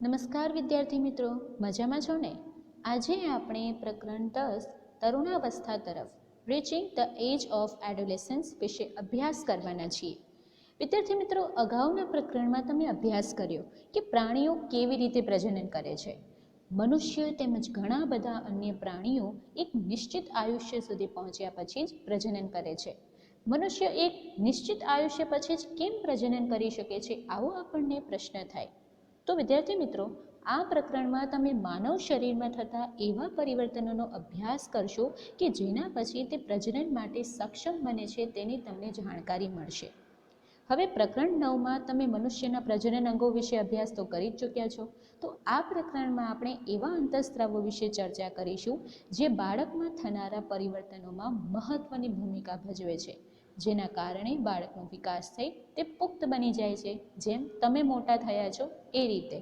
નમસ્કાર વિદ્યાર્થી મિત્રો, મજામાં છો ને? આજે આપણે પ્રકરણ 10 તરુણાવસ્થા તરફ રીચિંગ ધ એજ ઓફ એડોલેસન્સ વિશે અભ્યાસ કરવાના છીએ. વિદ્યાર્થી મિત્રો, અગાઉના પ્રકરણમાં તમે અભ્યાસ કર્યો કે પ્રાણીઓ કેવી રીતે પ્રજનન કરે છે. મનુષ્ય તેમજ ઘણા બધા અન્ય પ્રાણીઓ એક નિશ્ચિત આયુષ્ય સુધી પહોંચ્યા પછી જ પ્રજનન કરે છે. મનુષ્ય એક નિશ્ચિત આયુષ્ય પછી જ કેમ પ્રજનન કરી શકે છે, આવો આપણને પ્રશ્ન થાય. તો વિદ્યાર્થી મિત્રો, આ પ્રકરણમાં તમે માનવ શરીરમાં થતા એવા પરિવર્તનોનો અભ્યાસ કરશો કે જેના પછી તે પ્રજનન માટે સક્ષમ બને છે તેની તમને જાણકારી મળશે. હવે પ્રકરણ 9માં તમે મનુષ્યના પ્રજનન અંગો વિશે અભ્યાસ તો કરી જ ચૂક્યા છો. તો આ પ્રકરણમાં આપણે એવા અંતઃસ્ત્રાવો વિશે ચર્ચા કરીશું જે બાળકમાં થનારા પરિવર્તનોમાં મહત્વની ભૂમિકા ભજવે છે, જેના કારણે બાળકનો વિકાસ થઈ તે પુખ્ત બની જાય છે, જેમ તમે મોટા થયા છો એ રીતે.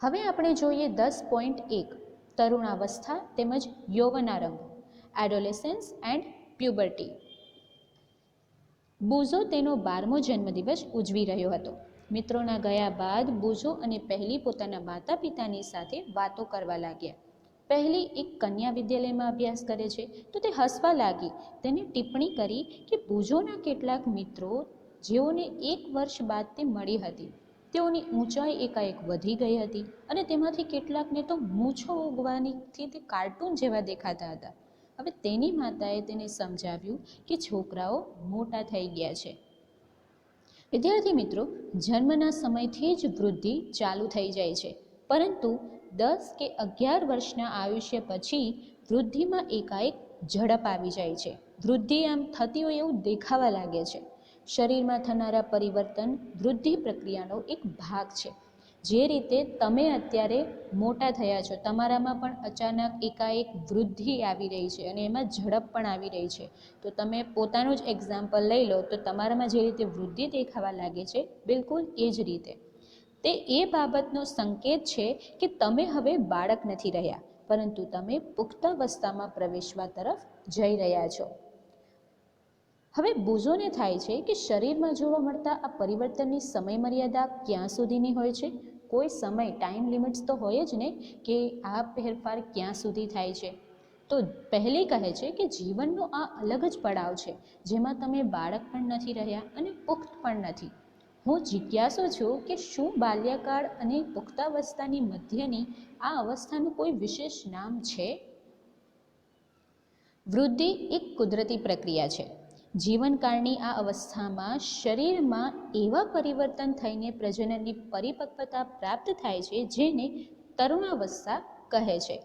હવે આપણે જોઈએ 10.1 તરુણાવસ્થા તેમજ યૌવનારંભ, એડોલેસન્સ એન્ડ પ્યુબર્ટી. બુઝો તેનો 12મો જન્મદિવસ ઉજવી રહ્યો હતો. મિત્રોના ગયા બાદ બુઝો અને પહેલી પોતાના માતા પિતાની સાથે વાતો કરવા લાગ્યા. પહેલી એક કન્યા વિદ્યાલયમાં અભ્યાસ કરે છે તો તે હસવા લાગી. તેને ટિપ્પણી કરી કે બુઝોના કેટલાક મિત્રો જેઓને 1 વર્ષ બાદ તે મળી હતી, તેઓની ઊંચાઈ એકાએક વધી ગઈ હતી અને તેમાંથી કેટલાકને તો મૂછો ઉગવાનીથી તે કાર્ટૂન જેવા દેખાતા હતા. હવે તેની માતાએ તેને સમજાવ્યું કે છોકરાઓ મોટા થઈ ગયા છે. વિદ્યાર્થી મિત્રો, જન્મના સમયથી જ વૃદ્ધિ ચાલુ થઈ જાય છે, પરંતુ 10 કે 11 વર્ષના આયુષ્ય પછી વૃદ્ધિમાં એકાએક ઝડપ આવી જાય છે. વૃદ્ધિ આમ થતી હોય એવું દેખાવા લાગે છે. શરીરમાં થનારા પરિવર્તન વૃદ્ધિ પ્રક્રિયાનો એક ભાગ છે. જે રીતે તમે અત્યારે મોટા થયા છો, તમારામાં પણ અચાનક એકાએક વૃદ્ધિ આવી રહી છે અને એમાં ઝડપ પણ આવી રહી છે. તો તમે પોતાનું જ એક્ઝામ્પલ લઈ લો તો તમારામાં જે રીતે વૃદ્ધિ દેખાવા લાગે છે, બિલકુલ એ જ રીતે તે એ બાબતનો સંકેત છે કે તમે હવે બાળક નથી રહ્યા, પરંતુ તમે પુખ્તાવસ્થામાં પ્રવેશવા તરફ જઈ રહ્યા છો. હવે બુઝોને થાય છે કે શરીરમાં જોવા મળતા આ પરિવર્તનની સમય મર્યાદા ક્યાં સુધીની હોય છે. કોઈ સમય ટાઈમ લિમિટ્સ તો હોય જ ને કે આ ફેરફાર ક્યાં સુધી થાય છે. તો પહેલી કહે છે કે જીવનનો આ અલગ જ પડાવ છે, જેમાં તમે બાળક પણ નથી રહ્યા અને પુખ્ત પણ નથી. હું જિજ્ઞાસુ છું કે શું બાલ્યકાળ અને પુખ્તાવસ્થાની મધ્યની આ અવસ્થાનું કોઈ વિશેષ નામ છે? વૃદ્ધિ એક કુદરતી પ્રક્રિયા છે. જીવનકાળની આ અવસ્થામાં શરીરમાં એવા પરિવર્તન થઈને પ્રજનનની પરિપક્વતા પ્રાપ્ત થાય છે જેને તરુણાવસ્થા કહે છે.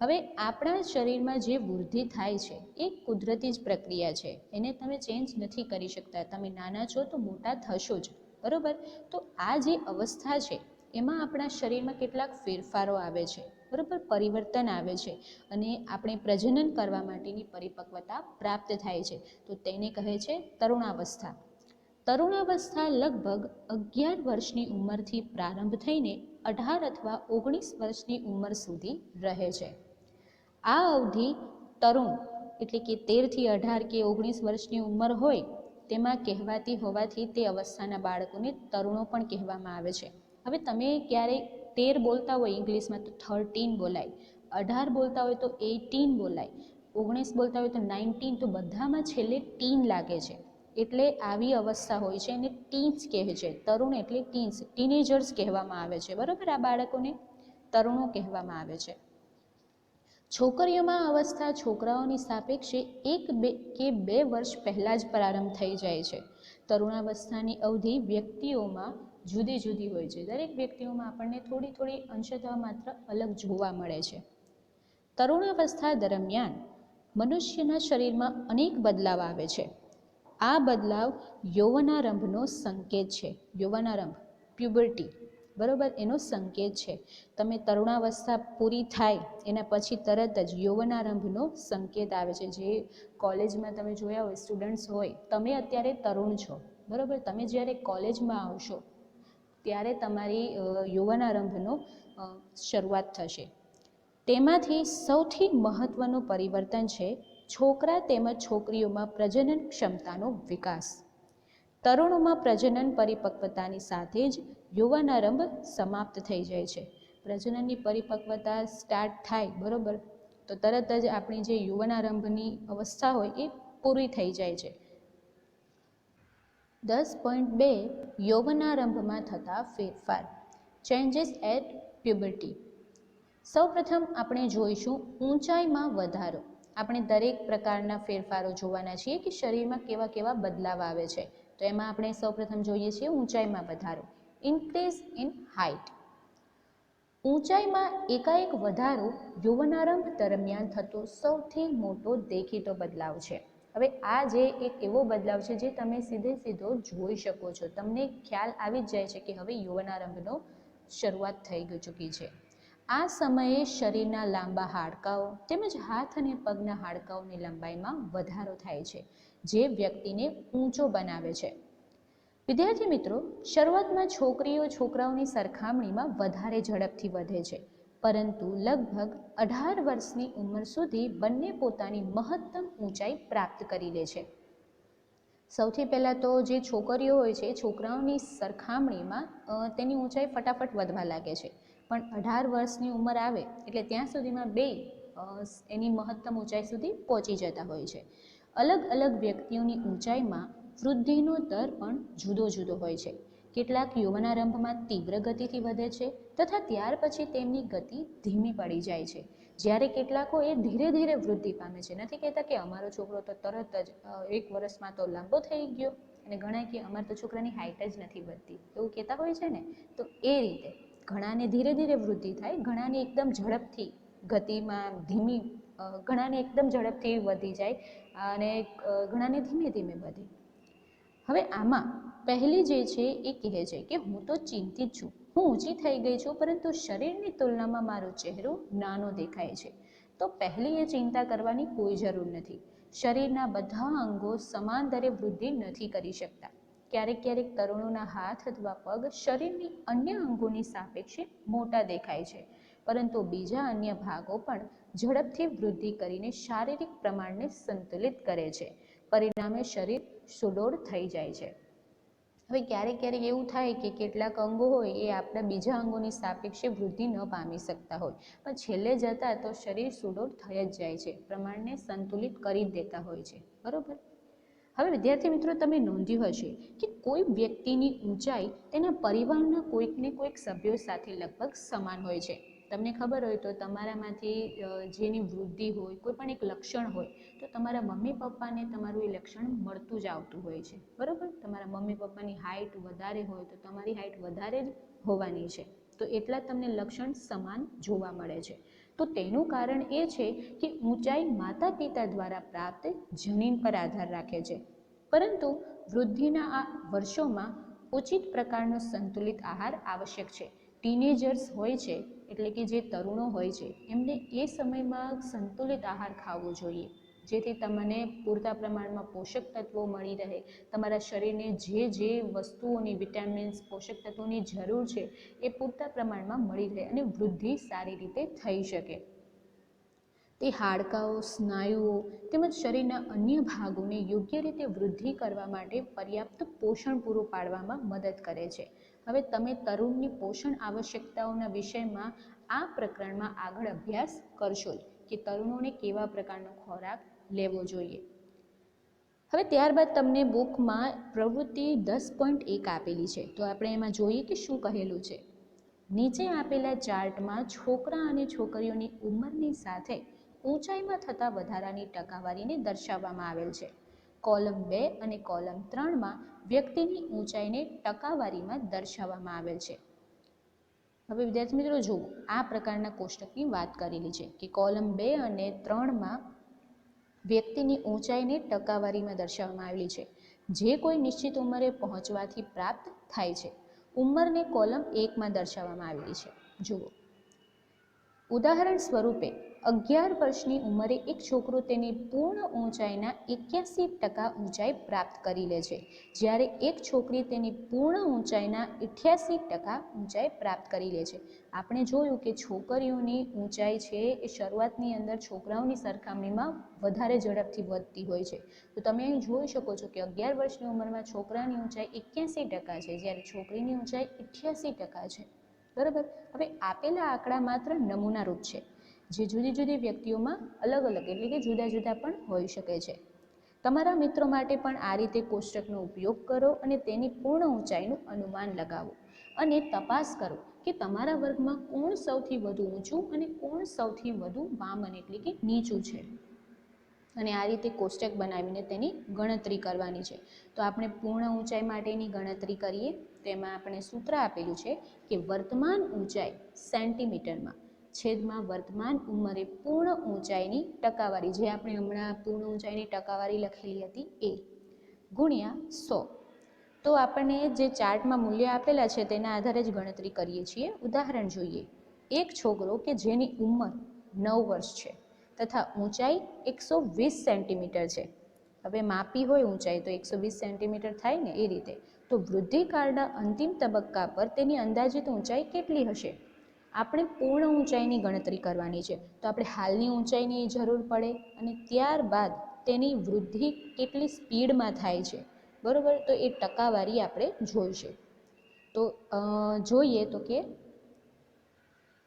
હવે આપણા શરીરમાં જે વૃદ્ધિ થાય છે એ કુદરતી જ પ્રક્રિયા છે, એને તમે ચેન્જ નથી કરી શકતા. તમે નાના છો તો મોટા થશો જ, બરાબર? તો આ જે અવસ્થા છે એમાં આપણા શરીરમાં કેટલાક ફેરફારો આવે છે, બરાબર, પરિવર્તન આવે છે અને આપણે પ્રજનન કરવા માટેની પરિપક્વતા પ્રાપ્ત થાય છે. તો તેને કહે છે તરુણાવસ્થા. તરુણાવસ્થા લગભગ 11 વર્ષની ઉંમરથી પ્રારંભ થઈને 18 અથવા 19 વર્ષની ઉંમર સુધી રહે છે. આ અવધિ તરુણ એટલે કે 13 થી 18 કે 19 વર્ષની ઉંમર હોય તેમાં કહેવાતી હોવાથી તે અવસ્થાના બાળકોને તરુણો પણ કહેવામાં આવે છે. હવે તમે ક્યારેય 13 બોલતા હોય ઇંગ્લિશમાં તો 13 બોલાય, 18 બોલતા હોય તો 18 બોલાય, 19 બોલતા હોય તો 19, તો બધામાં છેલ્લે ટીન લાગે છે. એટલે આવી અવસ્થા હોય છે અને ટીન્સ કહે છે. તરુણ એટલે ટીન્સ, ટીનેજર્સ કહેવામાં આવે છે, બરાબર? આ બાળકોને તરુણો કહેવામાં આવે છે. છોકરીઓમાં અવસ્થા છોકરાઓની સાપેક્ષે 1 કે 2 વર્ષ પહેલાં જ પ્રારંભ થઈ જાય છે. તરુણાવસ્થાની અવધિ વ્યક્તિઓમાં જુદી જુદી હોય છે. દરેક વ્યક્તિઓમાં આપણને થોડી થોડી અંશતઃ માત્ર અલગ જોવા મળે છે. તરુણાવસ્થા દરમિયાન મનુષ્યના શરીરમાં અનેક બદલાવ આવે છે. આ બદલાવ યૌવનારંભનો સંકેત છે. યૌવનારંભ, પ્યુબર્ટી, બરાબર, એનો સંકેત છે. તમે તરુણાવસ્થા પૂરી થાય એના પછી તરત જ યૌવનારંભનો સંકેત આવે છે. જે કોલેજમાં તમે જોયા હોય, સ્ટુડન્ટ્સ હોય, તમે અત્યારે તરુણ છો, બરાબર? તમે જ્યારે કોલેજમાં આવશો ત્યારે તમારી યૌવનારંભનો શરૂઆત થશે. તેમાંથી સૌથી મહત્ત્વનું પરિવર્તન છે છોકરા તેમજ છોકરીઓમાં પ્રજનન ક્ષમતાનો વિકાસ. તરુણોમાં પ્રજનન પરિપક્વતાની સાથે જ યૌવનારંભ સમાપ્ત થઈ જાય છે. પ્રજનનની પરિપક્વતા સ્ટાર્ટ થાય બરોબર, તો તરત જ આપણી જે યૌવનારંભની અવસ્થા હોય એ પૂરી થઈ જાય છે. 10.2 યૌવનારંભમાં થતા ફેરફાર, ચેન્જીસ એટ પ્યુબર્ટી. સૌપ્રથમ આપણે જોઈશું ઊંચાઈમાં વધારો. આપણે દરેક પ્રકારના ફેરફારો જોવાના છીએ કે શરીરમાં કેવા કેવા બદલાવ આવે છે. તો એમાં આપણે સૌપ્રથમ જોઈએ છીએ ઊંચાઈમાં વધારો, ઇન્ક્રીઝ ઇન હાઇટ. ઊંચાઈમાં એકાએક વધારો યૌવનારંભ દરમિયાન થતો સૌથી મોટો દેખીતો બદલાવ છે. હવે આ જે એક એવો બદલાવ છે જે તમે સીધો જોઈ શકો છો, તમને ખ્યાલ આવી જ જાય છે કે હવે યૌવનારંભનો શરૂઆત થઈ ચૂકી છે. આ સમયે શરીરના લાંબા હાડકાઓ તેમજ હાથ અને પગના હાડકાઓની લંબાઈમાં વધારો થાય છે, જે વ્યક્તિને ઊંચો બનાવે છે. વિદ્યાર્થી મિત્રો, શરૂઆતમાં છોકરીઓ છોકરાઓની સરખામણીમાં વધારે ઝડપથી વધે છે, પરંતુ લગભગ 18 વર્ષની ઉંમર સુધી બંને પોતાની મહત્તમ ઊંચાઈ પ્રાપ્ત કરી લે છે. સૌથી પહેલાં તો જે છોકરીઓ હોય છે છોકરાઓની સરખામણીમાં તેની ઊંચાઈ ફટાફટ વધવા લાગે છે, પણ 18 વર્ષની ઉંમર આવે એટલે ત્યાં સુધીમાં બે એની મહત્તમ ઊંચાઈ સુધી પહોંચી જતા હોય છે. અલગ અલગ વ્યક્તિઓની ઊંચાઈમાં વૃદ્ધિનો દર પણ જુદો જુદો હોય છે. કેટલાક યૌવનારંભમાં તીવ્ર ગતિથી વધે છે તથા ત્યાર પછી તેમની ગતિ ધીમી પડી જાય છે, જ્યારે કેટલાકો એ ધીરે ધીરે વૃદ્ધિ પામે છે. નથી કહેતા કે અમારો છોકરો તો તરત જ 1 વર્ષમાં તો લાંબો થઈ ગયો, અને ઘણા કે અમારા તો છોકરાની હાઇટ જ નથી વધતી, એવું કહેતા હોય છે ને. તો એ રીતે ઘણાને ધીરે ધીરે વૃદ્ધિ થાય, ઘણાને એકદમ ઝડપથી ગતિમાં ધીમી, ઘણાને એકદમ ઝડપથી વધી જાય અને ઘણાને ધીમે ધીમે વધે. હવે આમાં પહેલી જે છે એ કહે છે કે હું તો ચિંતિત છું, હું ઊંચી થઈ ગઈ છું, પરંતુ શરીરની તુલનામાં મારો ચહેરો નાનો દેખાય છે. તો પહેલી એ ચિંતા કરવાની કોઈ જરૂર નથી. શરીરના બધા અંગો સમાન દરે વૃદ્ધિ નથી કરી શકતા. ક્યારેક ક્યારેક તરુણોના હાથ અથવા પગ શરીરની અન્ય અંગોની સાપેક્ષે મોટા દેખાય છે, પરંતુ બીજા અન્ય ભાગો પણ ઝડપથી વૃદ્ધિ કરીને શારીરિક પ્રમાણને સંતુલિત કરે છે. પરિણામે શરીર સુડોળ થઈ જાય છે. હવે ક્યારેક એવું થાય કે કેટલાક અંગો હોય એ આપણા બીજા અંગોની સાપેક્ષે વૃદ્ધિ ન પામી શકતા હોય, પણ છેલ્લે જતાં તો શરીર સુડોળ થઈ જ જાય છે, પ્રમાણને સંતુલિત કરી જ દેતા હોય છે. બરોબર. હવે વિદ્યાર્થી મિત્રો, તમે નોંધ્યું હશે કે કોઈ વ્યક્તિની ઊંચાઈ તેના પરિવારના કોઈક ને કોઈક સભ્યો સાથે લગભગ સમાન હોય છે. તમને ખબર હોય તો તમારામાંથી જેની વૃદ્ધિ હોય, કોઈ પણ એક લક્ષણ હોય, તો તમારા મમ્મી પપ્પાને તમારું એ લક્ષણ મળતું જ આવતું હોય છે. બરાબર. તમારા મમ્મી પપ્પાની હાઇટ વધારે હોય તો તમારી હાઇટ વધારે જ હોવાની છે, તો એટલા તમને લક્ષણ સમાન જોવા મળે છે. તો તેનું કારણ એ છે કે ઊંચાઈ માતા પિતા દ્વારા પ્રાપ્ત જનીન પર આધાર રાખે છે, પરંતુ વૃદ્ધિના આ વર્ષોમાં ઉચિત પ્રકારનો સંતુલિત આહાર આવશ્યક છે. ટીનેજર્સ હોય છે, એટલે કે જે તરુણો હોય છે, એમને એ સમયમાં સંતુલિત આહાર ખાવો જોઈએ, જેથી તમને પૂરતા પ્રમાણમાં પોષક તત્વો મળી રહે, તમારા શરીરને જે વસ્તુઓની, વિટામિન્સ, પોષક તત્વોની જરૂર છે એ પૂરતા પ્રમાણમાં મળી રહે અને વૃદ્ધિ સારી રીતે થઈ શકે. તે હાડકાઓ, સ્નાયુઓ તેમજ શરીરના અન્ય ભાગોને યોગ્ય રીતે વૃદ્ધિ કરવા માટે પર્યાપ્ત પોષણ પૂરું પાડવામાં મદદ કરે છે. હવે તમે તરુણની પોષણ આવશ્યકતાઓના વિષયમાં આ પ્રકરણમાં આગળ અભ્યાસ કરશો કે તરુણોને કેવા પ્રકારનો ખોરાક લેવો જોઈએ. હવે ત્યારબાદ તમને બુકમાં પ્રવૃત્તિ 10.1 આપેલી છે, તો આપણે એમાં જોઈએ કે શું કહેલું છે. નીચે આપેલા ચાર્ટમાં છોકરા અને છોકરીઓની ઉંમરની સાથે ઊંચાઈમાં થતા વધારાની ટકાવારીને દર્શાવવામાં આવેલ છે. કોલમ 2 અને કોલમ 3માં વ્યક્તિની ઊંચાઈને ટકાવારીમાં દર્શાવવામાં આવેલ છે. હવે વિદ્યાર્થી મિત્રો જુઓ, આ પ્રકારના કોષ્ટકની વાત કરેલી છે કે કોલમ 2 અને 3માં વ્યક્તિની ઊંચાઈને ટકાવારીમાં દર્શાવવામાં આવેલી છે, જે કોઈ નિશ્ચિત ઉંમરે પહોંચવાથી પ્રાપ્ત થાય છે. ઉંમરને કોલમ 1માં દર્શાવવામાં આવેલી છે. જુઓ, ઉદાહરણ સ્વરૂપે 11 વર્ષની ઉંમરે એક છોકરો તેની પૂર્ણ ઊંચાઈના 81% ઊંચાઈ પ્રાપ્ત કરી લે છે, જ્યારે એક છોકરી તેની પૂર્ણ ઊંચાઈના 88% ઊંચાઈ પ્રાપ્ત કરી લે છે. આપણે જોયું કે છોકરીઓની ઊંચાઈ છે એ શરૂઆતની અંદર છોકરાઓની સરખામણીમાં વધારે ઝડપથી વધતી હોય છે. તો તમે અહીં જોઈ શકો છો કે 11 વર્ષની ઉંમરમાં છોકરાની ઊંચાઈ 81% છે, જ્યારે છોકરીની ઊંચાઈ 88% છે. બરાબર. હવે આપેલા આંકડા માત્ર નમૂનારૂપ છે, જે જુદી જુદી વ્યક્તિઓમાં અલગ અલગ એટલે કે જુદા જુદા પણ હોઈ શકે છે. તમારા મિત્રો માટે પણ આ રીતે કોષ્ટકનો ઉપયોગ કરો અને તેની પૂર્ણ ઊંચાઈનું અનુમાન લગાવો અને તપાસ કરો કે તમારા વર્ગમાં કોણ સૌથી વધુ ઊંચું અને કોણ સૌથી વધુ વામન એટલે કે નીચું છે. અને આ રીતે કોષ્ટક બનાવીને તેની ગણતરી કરવાની છે. તો આપણે પૂર્ણ ઊંચાઈ માટેની ગણતરી કરીએ. તેમાં આપણે સૂત્ર આપેલું છે કે વર્તમાન ઊંચાઈ સેન્ટીમીટરમાં છેદમાં વર્તમાન ઉંમરે પૂર્ણ ઊંચાઈની ટકાવારી, જે આપણે હમણાં પૂર્ણ ઊંચાઈની ટકાવારી લખેલી હતી એ, ગુણ્યા 100. તો આપણને જે ચાર્ટમાં મૂલ્ય આપેલા છે તેના આધારે જ ગણતરી કરીએ છીએ. ઉદાહરણ જોઈએ. એક છોકરો કે જેની ઉંમર 9 વર્ષ છે તથા ઊંચાઈ 120 સેન્ટીમીટર છે. હવે માપી હોય ઊંચાઈ તો 120 સેન્ટીમીટર થાય ને, એ રીતે. તો વૃદ્ધિકાળના અંતિમ તબક્કા પર તેની અંદાજિત ઊંચાઈ કેટલી હશે? આપણે પૂર્ણ ઊંચાઈની ગણતરી કરવાની છે. તો આપણે હાલની ઊંચાઈની જરૂર પડે અને ત્યારબાદ તેની વૃદ્ધિ કેટલી સ્પીડમાં થાય છે, બરાબર. તો એ ટકાવારી આપણે જોઈશે. તો જોઈએ તો કે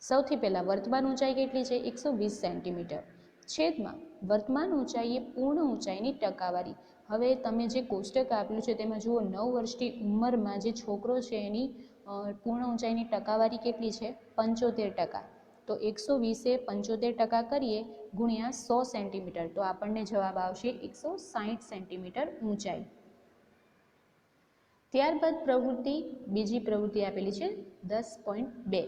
સૌથી પહેલાં વર્તમાન ઊંચાઈ કેટલી છે? 120 સેન્ટીમીટર છેદમાં વર્તમાન ઊંચાઈ એ પૂર્ણ ઊંચાઈની ટકાવારી. હવે તમે જે કોષ્ટક આપેલું છે તેમાં જુઓ, 9 વર્ષની ઉંમરમાં જે છોકરો છે એની પૂર્ણ ઊંચાઈની ટકાવારી કેટલી છે? 75%. તો 120 એ 75% કરીએ ગુણ્યા 100 સેન્ટીમીટર, તો આપણને જવાબ આવશે 160 સેન્ટીમીટર ઊંચાઈ. ત્યારબાદ બીજી પ્રવૃત્તિ આપેલી છે 10.2.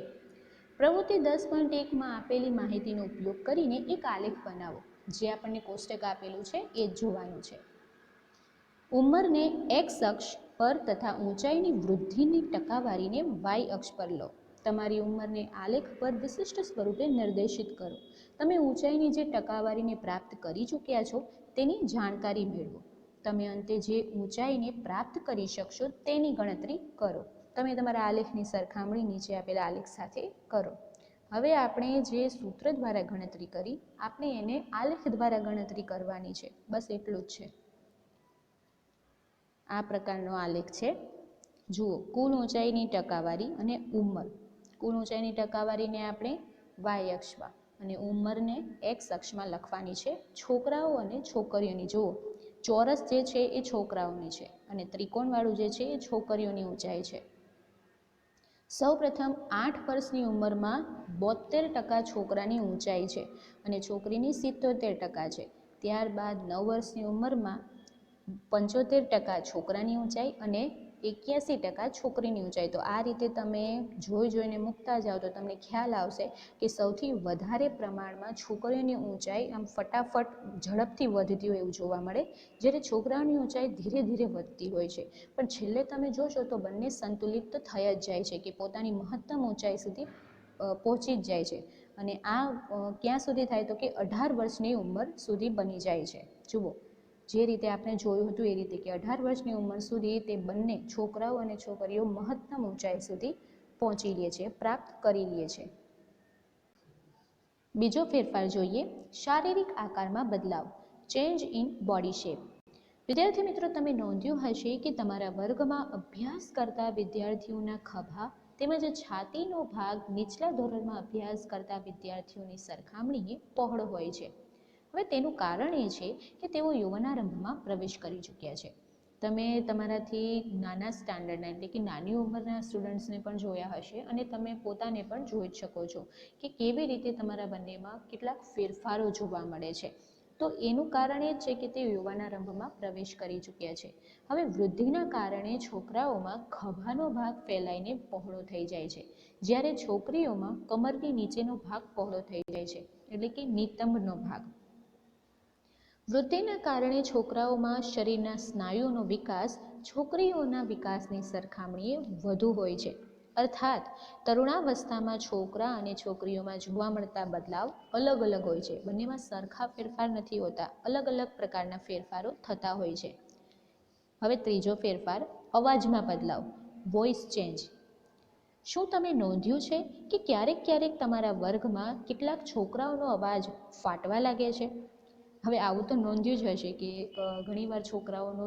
પ્રવૃત્તિ 10.1માં આપેલી માહિતીનો ઉપયોગ કરીને એક આલેખ બનાવો. જે આપણને કોષ્ટક આપેલું છે એ જ જોવાનું છે. ઉંમરને એક્સ અક્ષ પર તથા ઊંચાઈની વૃદ્ધિની ટકાવારીને વાય અક્ષ પર લો. તમારી ઉંમરને આલેખ પર વિશિષ્ટ સ્વરૂપે નિર્દેશિત કરો. તમે ઊંચાઈની જે ટકાવારીને પ્રાપ્ત કરી ચૂક્યા છો તેની જાણકારી મેળવો. તમે અંતે જે ઊંચાઈને પ્રાપ્ત કરી શકશો તેની ગણતરી કરો. તમે તમારા આલેખની સરખામણી નીચે આપેલા આલેખ સાથે કરો. હવે આપણે જે સૂત્ર દ્વારા ગણતરી કરી, આપણે એને આલેખ દ્વારા ગણતરી કરવાની છે. બસ એટલું જ છે. આ પ્રકારનો આલેખ છે. જુઓ, કુલ ઊંચાઈની ટકાવારી અને ઉંમર. કુલ ઊંચાઈની ટકાવારીને આપણે વાય અક્ષમાં અને ઉંમરને એક્સ અક્ષમાં લખવાની છે. છોકરાઓ અને છોકરીઓની, જુઓ, ચોરસ જે છે એ છોકરાઓની છે અને ત્રિકોણવાળું જે છે એ છોકરીઓની ઊંચાઈ છે. સૌપ્રથમ 8 વર્ષની ઉંમરમાં 72% છોકરાની ઊંચાઈ છે અને છોકરીની 77% છે. ત્યારબાદ 9 વર્ષની ઉંમરમાં 75% છોકરાની ઊંચાઈ અને 81% છોકરીની ઊંચાઈ. તો આ રીતે તમે જોઈને મૂકતા જાઓ તો તમને ખ્યાલ આવશે કે સૌથી વધારે પ્રમાણમાં છોકરીઓની ઊંચાઈ આમ ફટાફટ ઝડપથી વધતી હોય એવું જોવા મળે, જ્યારે છોકરાઓની ઊંચાઈ ધીરે ધીરે વધતી હોય છે. પણ છેલ્લે તમે જોશો તો બંને સંતુલિત તો થઈ જ જાય છે કે પોતાની મહત્તમ ઊંચાઈ સુધી પહોંચી જ જાય છે. અને આ ક્યાં સુધી થાય તો કે 18 વર્ષની ઉંમર સુધી બની જાય છે. જુઓ, જે રીતે આપણે જોયું હતું એ રીતે કે 18 વર્ષની ઉંમર સુધી તે બંને છોકરાઓ અને છોકરીઓ મહત્તમ ઊંચાઈ સુધી પહોંચી લે છે, પ્રાપ્ત કરી લે છે. બીજો ફેરફાર જોઈએ, શારીરિક આકારમાં બદલાવ, ચેન્જ ઇન બોડી શેપ. વિદ્યાર્થી મિત્રો, તમે નોંધ્યું હશે કે તમારા વર્ગમાં અભ્યાસ કરતા વિદ્યાર્થીઓના ખભા તેમજ છાતીનો ભાગ નીચલા ધોરણમાં અભ્યાસ કરતા વિદ્યાર્થીઓની સરખામણીએ પહોળો હોય છે. હવે તેનું કારણ એ છે કે તેઓ યૌવનારંભમાં પ્રવેશ કરી ચૂક્યા છે. તમે તમારાથી નાના સ્ટાન્ડર્ડના એટલે કે નાની ઉંમરના સ્ટુડન્ટ્સને પણ જોયા હશે અને તમે પોતાને પણ જોઈ જ શકો છો કે કેવી રીતે તમારા બંનેમાં કેટલાક ફેરફારો જોવા મળે છે. તો એનું કારણ એ જ છે કે તે યૌવનારંભમાં પ્રવેશ કરી ચૂક્યા છે. હવે વૃદ્ધિના કારણે છોકરાઓમાં ખભાનો ભાગ ફેલાઈને પહોળો થઈ જાય છે, જ્યારે છોકરીઓમાં કમરની નીચેનો ભાગ પહોળો થઈ જાય છે એટલે કે નિતંબનો ભાગ. વૃદ્ધિના કારણે છોકરાઓમાં શરીરના સ્નાયુઓનો વિકાસ છોકરીઓના વિકાસની સરખામણીએ વધુ હોય છે. અર્થાત તરુણાવસ્થામાં છોકરા અને છોકરીઓમાં જોવા મળતા બદલાવ અલગ અલગ હોય છે. બંનેમાં સરખા ફેરફાર નથી હોતા, અલગ અલગ પ્રકારના ફેરફારો થતા હોય છે. હવે ત્રીજો ફેરફાર, અવાજમાં બદલાવ, વોઇસ ચેન્જ. શું તમે નોંધ્યું છે કે ક્યારેક ક્યારેક તમારા વર્ગમાં કેટલાક છોકરાઓનો અવાજ ફાટવા લાગે છે? હવે આવું તો નોંધ્યું જ હશે કે ઘણીવાર છોકરાઓનો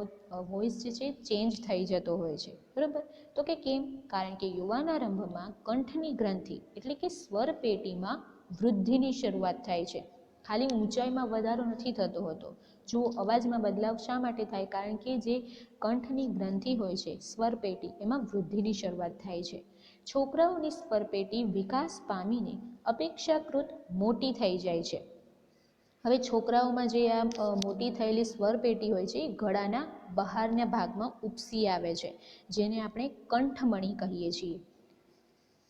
વોઇસ જે છે ચેન્જ થઈ જતો હોય છે, બરાબર? તો કે કેમ? કારણ કે યુવાનારંભમાં કંઠની ગ્રંથિ એટલે કે સ્વર પેટીમાં વૃદ્ધિની શરૂઆત થાય છે. ખાલી ઊંચાઈમાં વધારો નથી થતો હોતો. જો અવાજમાં બદલાવ શા માટે થાય? કારણ કે જે કંઠની ગ્રંથિ હોય છે, સ્વર પેટી, એમાં વૃદ્ધિની શરૂઆત થાય છે. છોકરાઓની સ્વર પેટી વિકાસ પામીને અપેક્ષાકૃત મોટી થઈ જાય છે. હવે છોકરાઓમાં જે આ મોટી થયેલી સ્વર પેટી હોય છે એ ગળાના બહારના ભાગમાં ઉપસી આવે છે, જેને આપણે કંઠમણી કહીએ છીએ.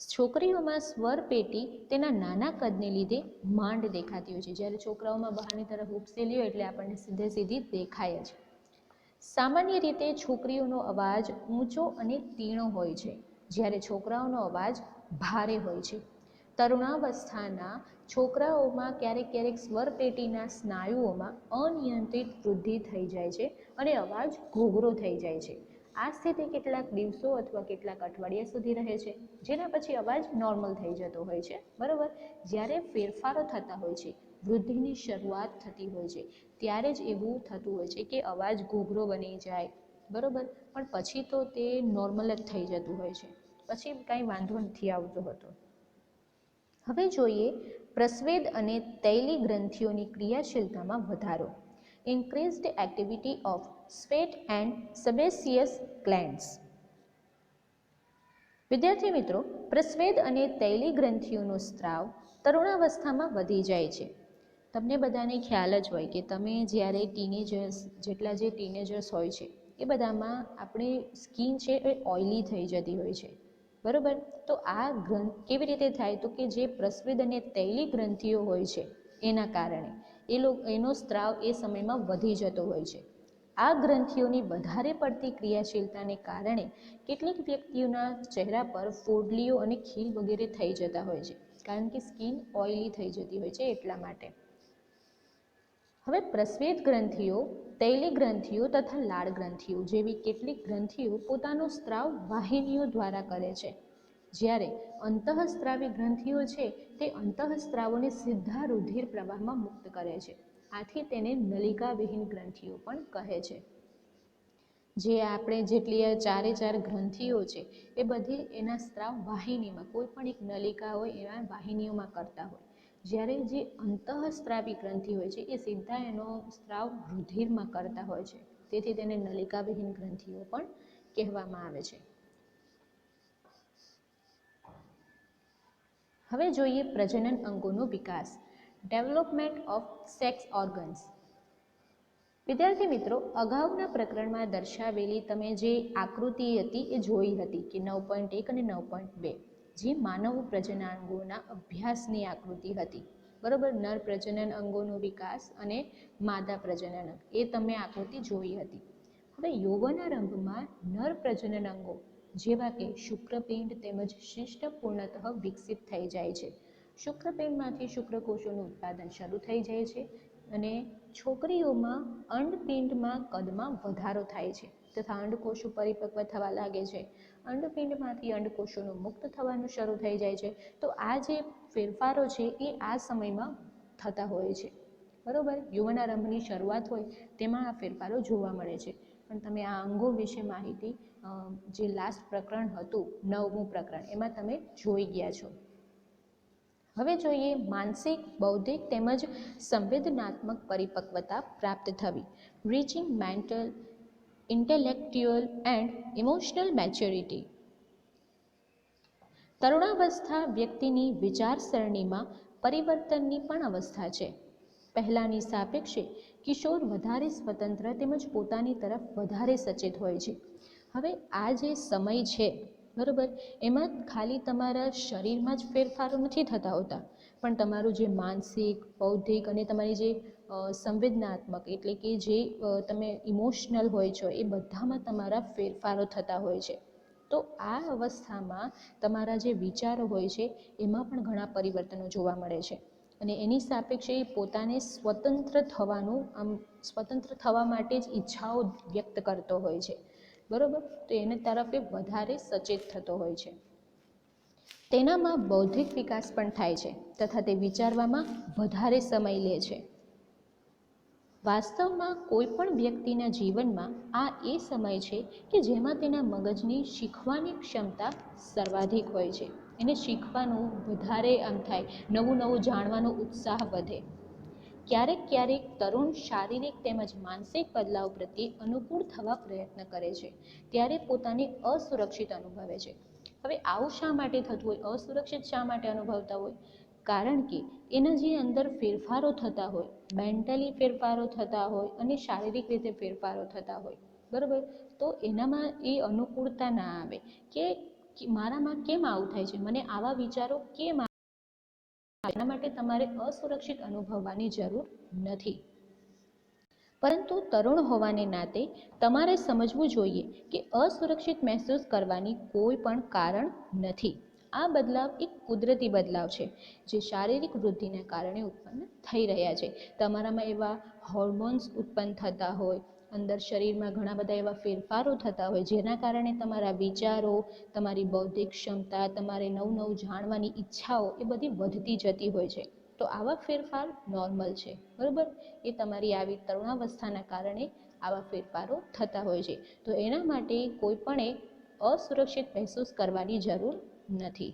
છોકરીઓમાં સ્વર પેટી તેના નાના કદને લીધે માંડ દેખાતી હોય છે. જ્યારે છોકરાઓમાં બહારની તરફ ઉપસેલી હોય એટલે આપણને સીધે સીધી દેખાય જ. સામાન્ય રીતે છોકરીઓનો અવાજ ઊંચો અને તીણો હોય છે, જ્યારે છોકરાઓનો અવાજ ભારે હોય છે. તરુણાવસ્થાના છોકરાઓમાં ક્યારેક ક્યારેક સ્વર પેટીના સ્નાયુઓમાં અનિયંત્રિત વૃદ્ધિ થઈ જાય છે અને અવાજ ઘોઘરો થઈ જાય છે. આ સ્થિતિ કેટલાક દિવસો અથવા કેટલાક અઠવાડિયા સુધી રહે છે, જેના પછી અવાજ નોર્મલ થઈ જતો હોય છે, બરાબર? જ્યારે ફેરફારો થતા હોય છે, વૃદ્ધિની શરૂઆત થતી હોય છે, ત્યારે જ એવું થતું હોય છે કે અવાજ ઘોઘરો બની જાય, બરાબર? પણ પછી તો તે નોર્મલ જ થઈ જતું હોય છે, પછી કાંઈ વાંધો નથી આવતો હોતો. હવે જોઈએ પ્રસ્વેદ અને તૈલી ગ્રંથિઓની ક્રિયાશીલતામાં વધારો. Increased activity of sweat and sebaceous glands. વિદ્યાર્થી મિત્રો, પ્રસ્વેદ અને તૈલી ગ્રંથિઓનો સ્ત્રાવ તરુણાવસ્થામાં વધી જાય છે. તમને બધાને ખ્યાલ જ હોય કે તમે જ્યારે જેટલા જે ટીનેજર્સ હોય છે એ બધામાં આપણી સ્કિન છે એ ઓઇલી થઈ જતી હોય છે, બરાબર? તો આ કેવી રીતે થાય? તો કે જે પ્રસ્વેદ અને તૈલી ગ્રંથિઓ હોય છે એના કારણે એનો સ્ત્રાવ એ સમયમાં વધી જતો હોય છે. આ ગ્રંથિઓની વધારે પડતી ક્રિયાશીલતાને કારણે કેટલીક વ્યક્તિઓના ચહેરા પર ફોડલીઓ અને ખીલ વગેરે થઈ જતા હોય છે, કારણ કે સ્કિન ઓઇલી થઈ જતી હોય છે એટલા માટે. હવે પ્રસ્વેદ ગ્રંથિઓ, તૈલી ગ્રંથિઓ તથા લાળ ગ્રંથિઓ જેવી કેટલીક ગ્રંથિઓ પોતાનો સ્ત્રાવ વાહિનીઓ દ્વારા કરે છે, જ્યારે અંતઃસ્ત્રાવી ગ્રંથિઓ છે તે અંતઃસ્ત્રાવોને સીધા રુધિર પ્રવાહમાં મુક્ત કરે છે. આથી તેને નલિકાવિહીન ગ્રંથિઓ પણ કહે છે. જે આપણે જેટલી ચારે ચાર ગ્રંથિઓ છે એ બધી એના સ્ત્રાવ વાહિનીમાં, કોઈ પણ એક નલિકા હોય એના વાહિનીઓમાં કરતા હોય, જ્યારે જે અંતઃસ્ત્રાવી ગ્રંથિ હોય છે એ સીધા એનો સ્ત્રાવ રુધિરમાં કરતા હોય છે. તેથી તેને નલિકાવિહીન ગ્રંથિઓ પણ કહેવામાં આવે છે. હવે જોઈએ પ્રજનન અંગોનો વિકાસ. Development of sex organs. વિદ્યાર્થી મિત્રો, અગાઉના પ્રકરણમાં દર્શાવેલી તમે જે આકૃતિ હતી એ જોઈ હતી કે 9.1 અને 9.2 જે માનવ પ્રજનનાંગોના અભ્યાસની આકૃતિ હતી, બરાબર? નર પ્રજનન અંગોનો વિકાસ અને માદા પ્રજનન અંગ, એ તમે આકૃતિ જોઈ હતી. હવે યૌવનારંભમાં નર પ્રજનન અંગો જેવા કે શુક્રપિંડ તેમજ શિષ્ટ પૂર્ણતઃ વિકસિત થઈ જાય છે. શુક્રપિંડમાંથી શુક્રકોષોનું ઉત્પાદન શરૂ થઈ જાય છે અને છોકરીઓમાં અંડપિંડમાં કદમાં વધારો થાય છે તથા અંડકોષો પરિપક્વ થવા લાગે છે. અંડપિંડમાંથી અંડકોષોનું મુક્ત થવાનું શરૂ થઈ જાય છે. તો આ જે ફેરફારો છે એ આ સમયમાં થતા હોય છે, બરાબર? યૌવનારંભની શરૂઆત હોય તેમાં આ ફેરફારો જોવા મળે છે. પણ તમે આ અંગો વિશે માહિતી જે લાસ્ટ પ્રકરણ હતું, 9મું પ્રકરણ, એમાં તમે જોઈ ગયા છો. હવે જોઈએ માનસિક, બૌદ્ધિક તેમજ સંવેદનાત્મક પરિપક્વતા પ્રાપ્ત થવી. Reaching mental, intellectual and emotional maturity. તરુણાવસ્થા વ્યક્તિની વિચારસરણીમાં પરિવર્તનની પણ અવસ્થા છે. પહેલાંની સાપેક્ષે કિશોર વધારે સ્વતંત્ર તેમજ પોતાની તરફ વધારે સચેત હોય છે. હવે આ જે સમય છે, બરાબર, એમાં ખાલી તમારા શરીરમાં જ ફેરફારો નથી થતા હોતા, પણ તમારું જે માનસિક, બૌદ્ધિક અને તમારી જે સંવેદનાત્મક એટલે કે જે તમે ઇમોશનલ હોય છો એ બધામાં તમારા ફેરફારો થતા હોય છે. તો આ અવસ્થામાં તમારા જે વિચારો હોય છે એમાં પણ ઘણા પરિવર્તનો જોવા મળે છે અને એની સાપેક્ષે પોતાને સ્વતંત્ર થવા માટે જ ઈચ્છાઓ વ્યક્ત કરતો હોય છે, બરાબર. તો એને તરફે વધારે સચેત થતો હોય છે. તેનામાં બૌદ્ધિક વિકાસ પણ થાય છે તથા તે વિચારવામાં વધારે સમય લે છે. વાસ્તવમાં કોઈ પણ વ્યક્તિના જીવનમાં આ એ સમય છે કે જેમાં તેના મગજની શીખવાની ક્ષમતા સર્વાધિક હોય છે. એને શીખવાનું વધારે થાય, નવું નવું જાણવાનો ઉત્સાહ વધે. ક્યારેક ક્યારેક તરુણ શારીરિક તેમજ માનસિક બદલાવ પ્રત્યે અનુકૂળ થવા પ્રયત્ન કરે છે, ત્યારે પોતાને અસુરક્ષિત અનુભવે છે. હવે આવું શા માટે થતું હોય, અસુરક્ષિત શા માટે અનુભવતા હોય? કારણ કે એના જે અંદર ફેરફારો થતા હોય, મેન્ટલી ફેરફારો થતા હોય અને શારીરિક રીતે ફેરફારો થતા હોય, બરાબર. તો એનામાં એ અનુકૂળતા ના આવે કે મારામાં કેમ આવું થાય છે, મને આવા વિચારો કેમ આવે. એના માટે તમારે અસુરક્ષિત અનુભવવાની જરૂર નથી. પરંતુ તરુણ હોવાને નાતે તમારે સમજવું જોઈએ કે અસુરક્ષિત મહેસૂસ કરવાની કોઈ પણ કારણ નથી. આ બદલાવ એક કુદરતી બદલાવ છે જે શારીરિક વૃદ્ધિના કારણે ઉત્પન્ન થઈ રહ્યા છે. તમારામાં એવા હોર્મોન્સ ઉત્પન્ન થતા હોય, અંદર શરીરમાં ઘણા બધા એવા ફેરફારો થતા હોય જેના કારણે તમારા વિચારો, તમારી બૌદ્ધિક ક્ષમતા, તમારે નવું નવું જાણવાની ઈચ્છાઓ એ બધી વધતી જતી હોય છે. તો આવા ફેરફાર નોર્મલ છે, બરાબર. એ તમારી આવી તરુણાવસ્થાના કારણે આવા ફેરફારો થતા હોય છે. તો એના માટે કોઈ પણ અસુરક્ષિત મહેસૂસ કરવાની જરૂર નથી.